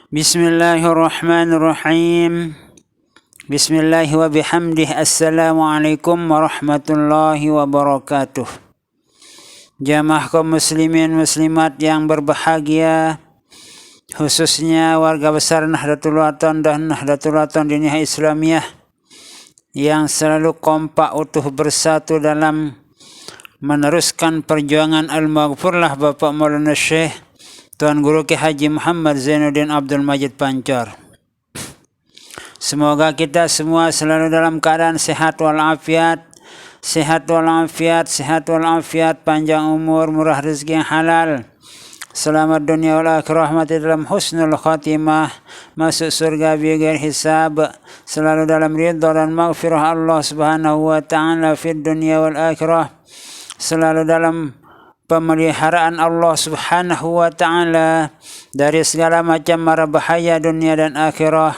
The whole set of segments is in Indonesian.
Bismillahirrahmanirrahim. Bismillahi wa bihamdih. Assalamualaikum warahmatullahi wabarakatuh. Jamaah kaum muslimin muslimat yang berbahagia, khususnya warga besar Nahdlatul Wathon dan Nahdlatul Wathon Diniyah Islamiyah yang selalu kompak utuh bersatu dalam meneruskan perjuangan Al-Maghfurlah Bapak Maulana Syekh Tuan Guru Ki Haji Muhammad Zainuddin Abdul Majid Pancor. Semoga kita semua selalu dalam keadaan sehat walafiat, panjang umur, murah rezeki yang halal, selamat dunia wal akhirah, mati dalam husnul khatimah, masuk surga bighairi hisab, selalu dalam ridha dan maghfirah Allah Subhanahu wa taala fid dunia wal akhirah, selalu dalam pemeliharaan Allah Subhanahu wa taala dari segala macam mara bahaya dunia dan akhirah.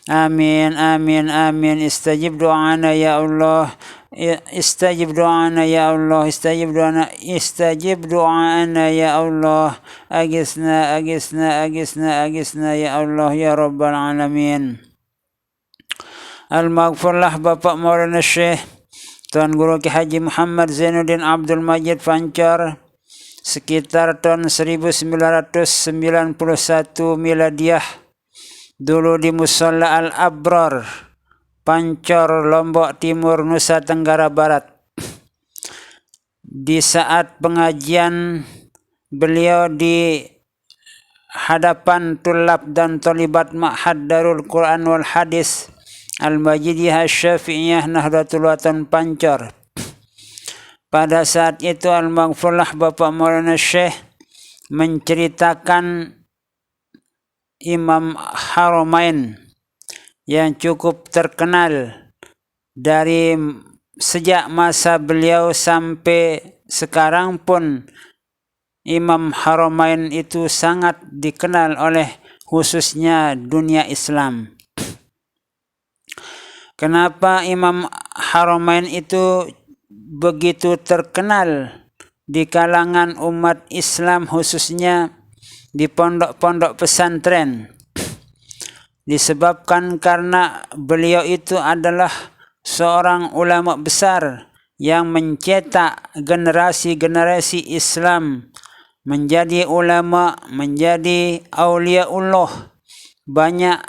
Amin amin amin. Istajib doana ya Allah, istajib doana ya Allah, istajib doana ya Allah. Agisna ya Allah ya rabbal alamin. Al-Maghfurlah Bapak Maulana Syekh Tuan Guru Ki Haji Muhammad Zainuddin Abdul Majid Pancor sekitar tahun 1991 miladiah, dulu di Musholla Al-Abrar, Pancor, Lombok Timur, Nusa Tenggara Barat. Di saat pengajian beliau di hadapan tulab dan tolibat Ma'had Darul Quran wal Hadis Al-Majidiyah Syafi'iyah Nahdlatul Wathon Pancor. Pada saat itu Al-Maghfurlah Bapak Maulana Syekh menceritakan Imam Haramain yang cukup terkenal dari sejak masa beliau sampai sekarang pun. Imam Haramain itu sangat dikenal oleh khususnya dunia Islam. Kenapa Imam Haramain itu begitu terkenal di kalangan umat Islam, khususnya di pondok-pondok pesantren? Disebabkan karena beliau itu adalah seorang ulama besar yang mencetak generasi-generasi Islam menjadi ulama, menjadi auliaullah. Banyak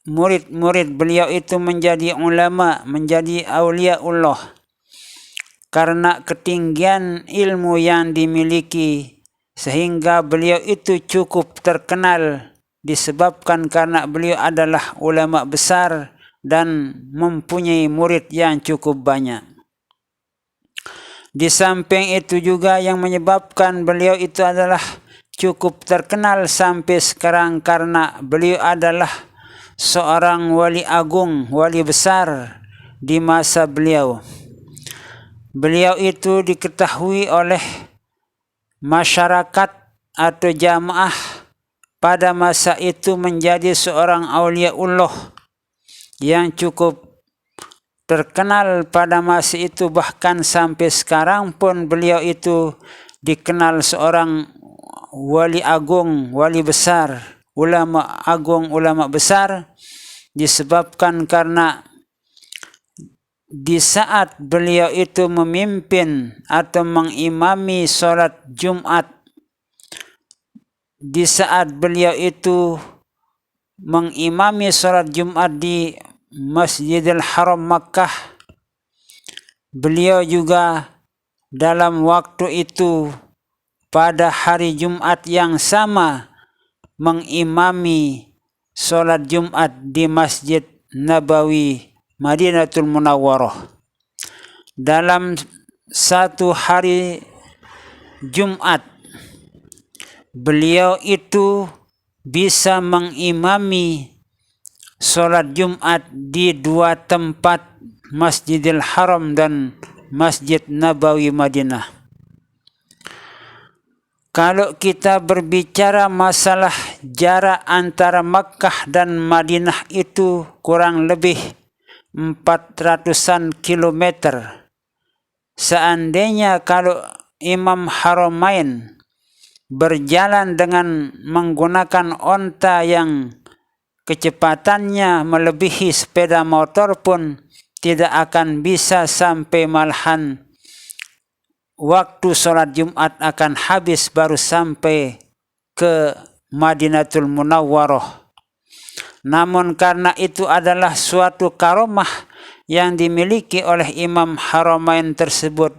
murid-murid beliau itu menjadi ulama, menjadi auliaullah karena ketinggian ilmu yang dimiliki, sehingga beliau itu cukup terkenal disebabkan karena beliau adalah ulama besar dan mempunyai murid yang cukup banyak. Di samping itu juga yang menyebabkan beliau itu adalah cukup terkenal sampai sekarang karena beliau adalah seorang wali agung, wali besar di masa beliau. Beliau itu diketahui oleh masyarakat atau jamaah pada masa itu menjadi seorang auliaullah yang cukup terkenal pada masa itu, bahkan sampai sekarang pun beliau itu dikenal seorang wali agung, wali besar, ulama agung, ulama besar, disebabkan karena di saat beliau itu memimpin atau mengimami sholat Jumat, di saat beliau itu mengimami sholat Jumat di Masjidil Haram Makkah, beliau juga dalam waktu itu pada hari Jumat yang sama mengimami sholat Jumat di Masjid Nabawi Madinatul Munawwarah. Dalam satu hari Jumat, beliau itu bisa mengimami sholat Jumat di dua tempat, Masjidil Haram dan Masjid Nabawi Madinah. Kalau kita berbicara masalah jarak antara Makkah dan Madinah itu kurang lebih 400-an kilometer. Seandainya kalau Imam Haramain berjalan dengan menggunakan onta yang kecepatannya melebihi sepeda motor pun tidak akan bisa sampai, malahan waktu sholat Jumat akan habis baru sampai ke Madinatul Munawwarah. Namun karena itu adalah suatu karomah yang dimiliki oleh Imam Haramain tersebut,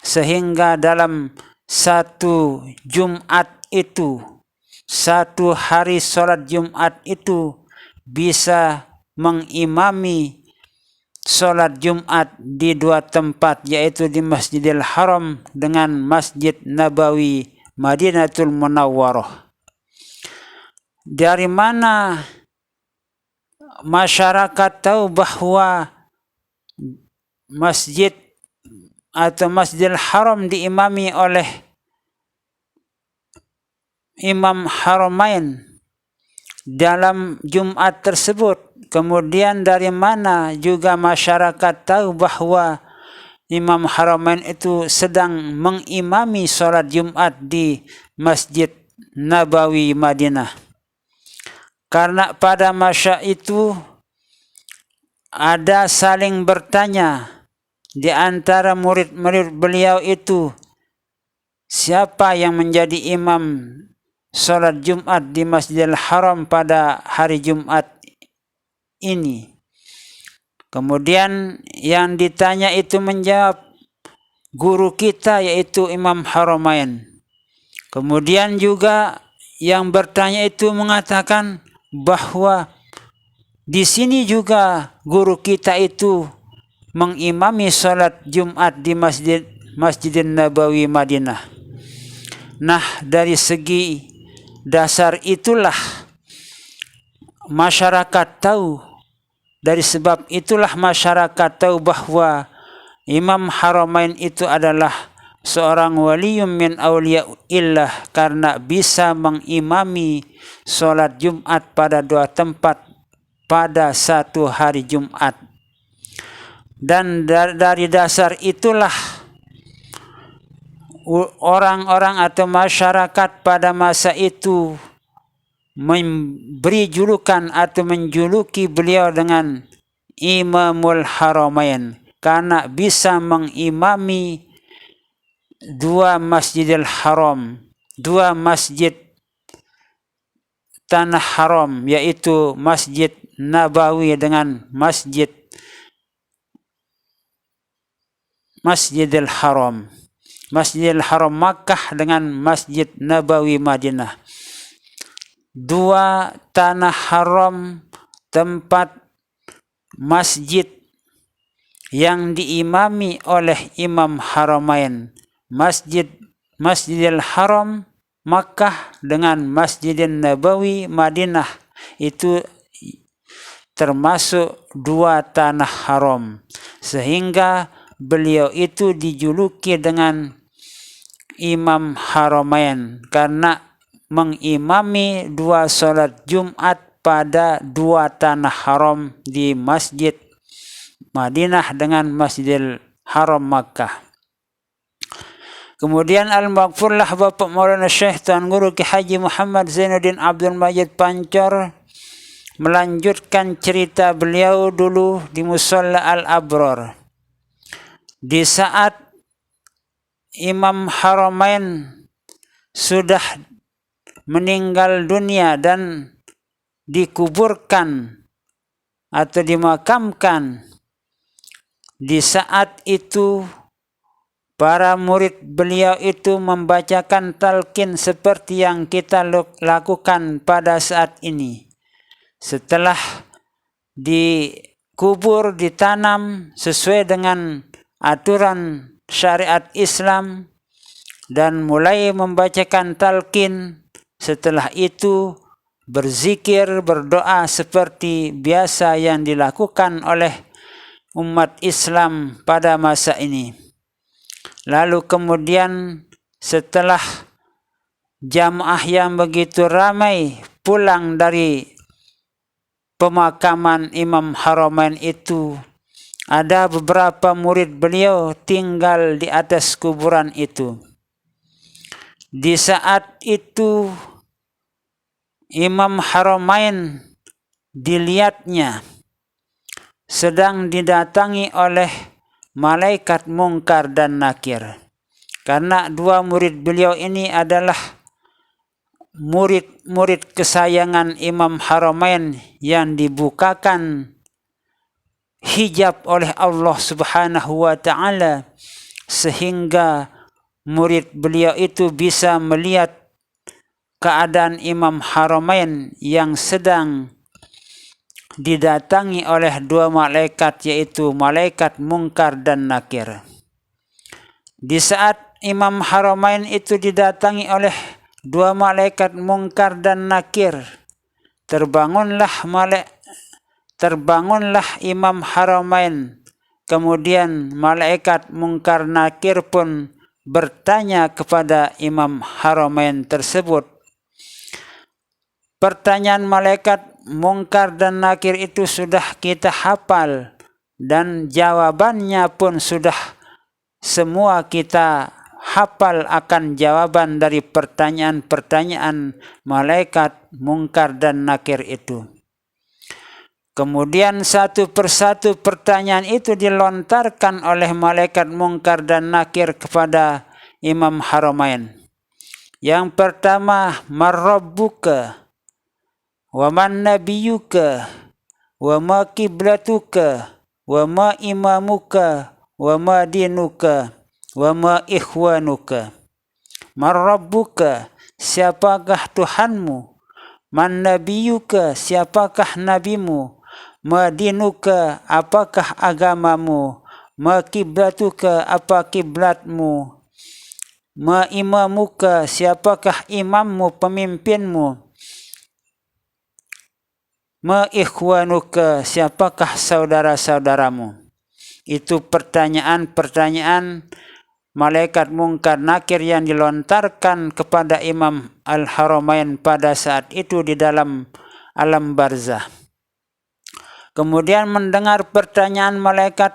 sehingga dalam satu Jumat itu, satu hari sholat Jumat itu bisa mengimami sholat Jumat di dua tempat, yaitu di Masjidil Haram dengan Masjid Nabawi Madinatul Munawwarah. Dari mana masyarakat tahu bahwa masjid atau Masjidil Haram diimami oleh Imam Haramain dalam Jumat tersebut? Kemudian dari mana juga masyarakat tahu bahwa Imam Haramain itu sedang mengimami sholat Jumat di Masjid Nabawi Madinah? Karena pada masa itu ada saling bertanya di antara murid-murid beliau itu, siapa yang menjadi imam sholat Jumat di Masjidil Haram pada hari Jumat ini. Kemudian yang ditanya itu menjawab, guru kita yaitu Imam Haramain. Kemudian juga yang bertanya itu mengatakan bahwa di sini juga guru kita itu mengimami sholat Jumat di Masjidin Nabawi Madinah. Nah, dari segi dasar itulah masyarakat tahu, dari sebab itulah masyarakat tahu bahwa Imam Haramain itu adalah seorang waliyum min awliyaillah, karena bisa mengimami sholat Jumat pada dua tempat pada satu hari Jumat. Dan dari dasar itulah orang-orang atau masyarakat pada masa itu memberi julukan atau menjuluki beliau dengan Imamul Haramain, karena bisa mengimami dua Masjidil Haram, dua masjid tanah haram, yaitu Masjid Nabawi dengan Masjidil Haram, Masjidil Haram Makkah dengan Masjid Nabawi Madinah. Dua tanah haram, tempat masjid yang diimami oleh Imam Haramain, Masjidil Haram Makkah dengan Masjidin Nabawi Madinah, itu termasuk dua tanah haram, sehingga beliau itu dijuluki dengan Imam Haramain karena mengimami dua sholat Jumat pada dua tanah haram di Masjid Madinah dengan Masjidil Haram Makkah. Kemudian Al-Maghfurlah Bapak Maulana Syekh Tuan Guru Ki Haji Muhammad Zainuddin Abdul Majid Pancor melanjutkan cerita beliau dulu di Musalla Al-Abrar. Di saat Imam Haramain sudah meninggal dunia dan dikuburkan atau dimakamkan, di saat itu para murid beliau itu membacakan talqin seperti yang kita lakukan pada saat ini. Setelah dikubur, ditanam sesuai dengan aturan syariat Islam dan mulai membacakan talqin. Setelah itu berzikir, berdoa seperti biasa yang dilakukan oleh umat Islam pada masa ini. Lalu kemudian setelah jamaah yang begitu ramai pulang dari pemakaman Imam Haramain itu, ada beberapa murid beliau tinggal di atas kuburan itu. Di saat itu Imam Haramain dilihatnya sedang didatangi oleh malaikat Mungkar dan Nakir. Karena dua murid beliau ini adalah murid-murid kesayangan Imam Haramain yang dibukakan hijab oleh Allah Subhanahu wa ta'ala, sehingga murid beliau itu bisa melihat keadaan Imam Haramain yang sedang didatangi oleh dua malaikat, yaitu malaikat Mungkar dan Nakir. Di saat Imam Haramain itu didatangi oleh dua malaikat Mungkar dan Nakir, terbangunlah Imam Haramain. Kemudian malaikat Mungkar Nakir pun bertanya kepada Imam Haramain tersebut. Pertanyaan malaikat Mungkar dan Nakir itu sudah kita hafal, dan jawabannya pun sudah semua kita hafal akan jawaban dari pertanyaan-pertanyaan malaikat Mungkar dan Nakir itu. Kemudian satu persatu pertanyaan itu dilontarkan oleh malaikat Mungkar dan Nakir kepada Imam Haramain. Yang pertama, marrabbuka, wa man nabiyuka, wa ma kiblatuka, wa ma imamuka, wa ma dinuka, wa ma ikhwanuka. Marrabbuka, siapakah Tuhanmu? Man nabiyuka, siapakah nabimu? Ma dinuka, apakah agamamu? Ma kiblatuka, apa kiblatmu? Ma imamuka, siapakah imammu, pemimpinmu? Ma ikhwanuka, siapakah saudara-saudaramu? Itu pertanyaan-pertanyaan malaikat Mungkar Nakir yang dilontarkan kepada Imam Al-Haramain pada saat itu di dalam alam barzah. Kemudian mendengar pertanyaan malaikat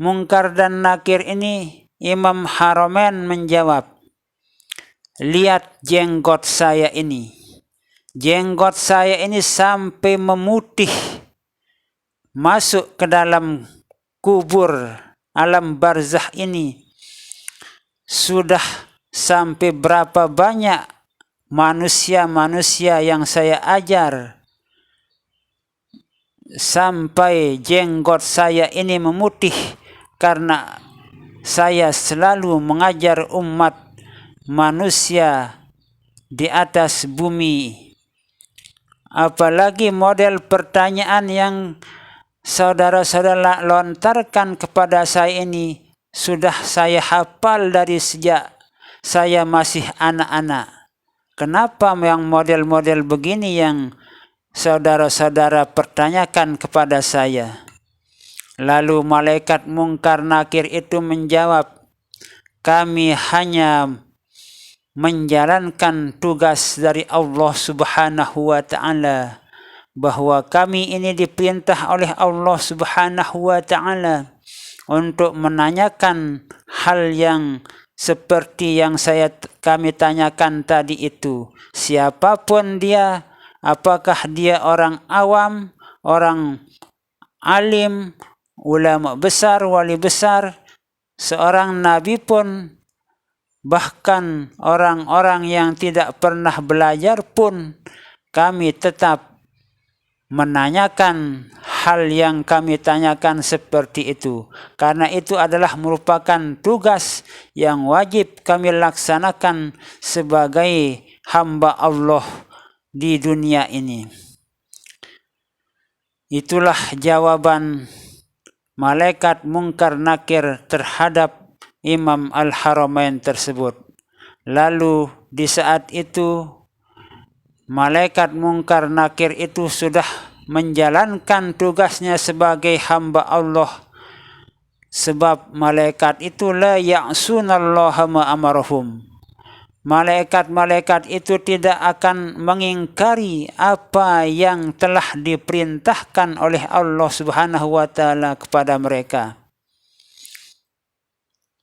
Mungkar dan Nakir ini, Imam Haramain menjawab, lihat jenggot saya ini. Jenggot saya ini sampai memutih masuk ke dalam kubur alam barzah ini. Sudah sampai berapa banyak manusia-manusia yang saya ajar, sampai jenggot saya ini memutih karena saya selalu mengajar umat manusia di atas bumi. Apalagi model pertanyaan yang saudara-saudara lontarkan kepada saya ini sudah saya hafal dari sejak saya masih anak-anak. Kenapa yang model-model begini yang saudara-saudara pertanyakan kepada saya? Lalu malaikat Mungkar Nakir itu menjawab, kami hanya menjalankan tugas dari Allah Subhanahu wa ta'ala, bahwa kami ini diperintah oleh Allah Subhanahu wa ta'ala untuk menanyakan hal yang seperti yang kami tanyakan tadi itu. Siapapun dia, apakah dia orang awam, orang alim, ulama besar, wali besar, seorang nabi pun, bahkan orang-orang yang tidak pernah belajar pun, kami tetap menanyakan hal yang kami tanyakan seperti itu. Karena itu adalah merupakan tugas yang wajib kami laksanakan sebagai hamba Allah di dunia ini. Itulah jawaban malaikat Mungkar Nakir terhadap Imam Al-Haramain tersebut. Lalu di saat itu malaikat Mungkar Nakir itu sudah menjalankan tugasnya sebagai hamba Allah. Sebab malaikat itu la ya'sunallaha ma amarahum. Malaikat-malaikat itu tidak akan mengingkari apa yang telah diperintahkan oleh Allah Subhanahu wa ta'ala kepada mereka.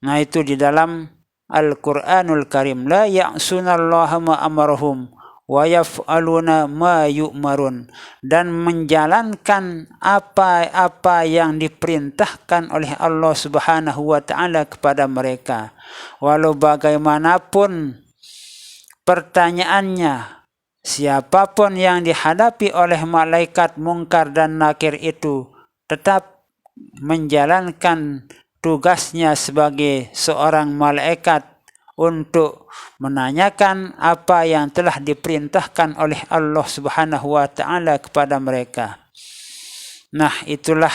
Nah, itu di dalam Al-Quranul Karim, la ya'sunallaha ma amarahum wa yaf'aluna ma yu'marun, dan menjalankan apa-apa yang diperintahkan oleh Allah Subhanahu wa taala kepada mereka. Walau bagaimanapun pertanyaannya, siapapun yang dihadapi oleh malaikat Munkar dan Nakir itu tetap menjalankan tugasnya sebagai seorang malaikat untuk menanyakan apa yang telah diperintahkan oleh Allah Subhanahu wa taala kepada mereka. Nah, itulah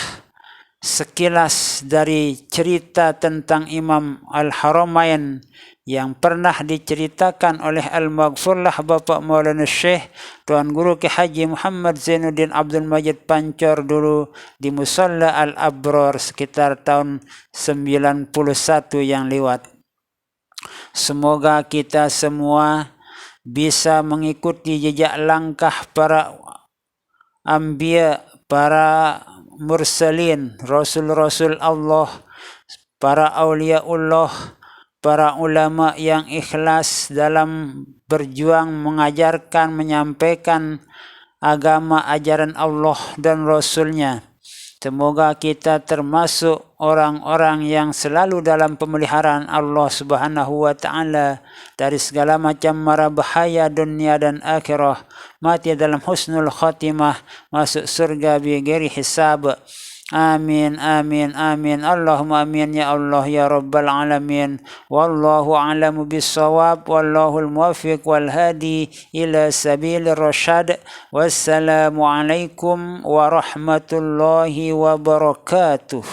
sekilas dari cerita tentang Imam Al-Haramain yang pernah diceritakan oleh Al-Maghfurlah Bapak Maulana Syekh Tuan Guru Ki Haji Muhammad Zainuddin Abdul Majid Pancor dulu di Musalla Al-Abrar sekitar tahun 91 yang lewat. Semoga kita semua bisa mengikuti jejak langkah para anbiya, para mursalin, rasul-rasul Allah, para auliaullah, para ulama yang ikhlas dalam berjuang mengajarkan, menyampaikan agama ajaran Allah dan Rasulnya. Semoga kita termasuk orang-orang yang selalu dalam pemeliharaan Allah Subhanahu wa taala dari segala macam mara bahaya dunia dan akhirah, mati dalam husnul khatimah, masuk surga bighairi hisab. Amin, amin, amin. Allahumma amin ya Allah ya Rabbal alamin. Wallahu a'lamu bis-shawab, wallahul muwaffiq wal hadi ila sabilir rasyad. Wassalamu alaikum warahmatullahi wabarakatuh.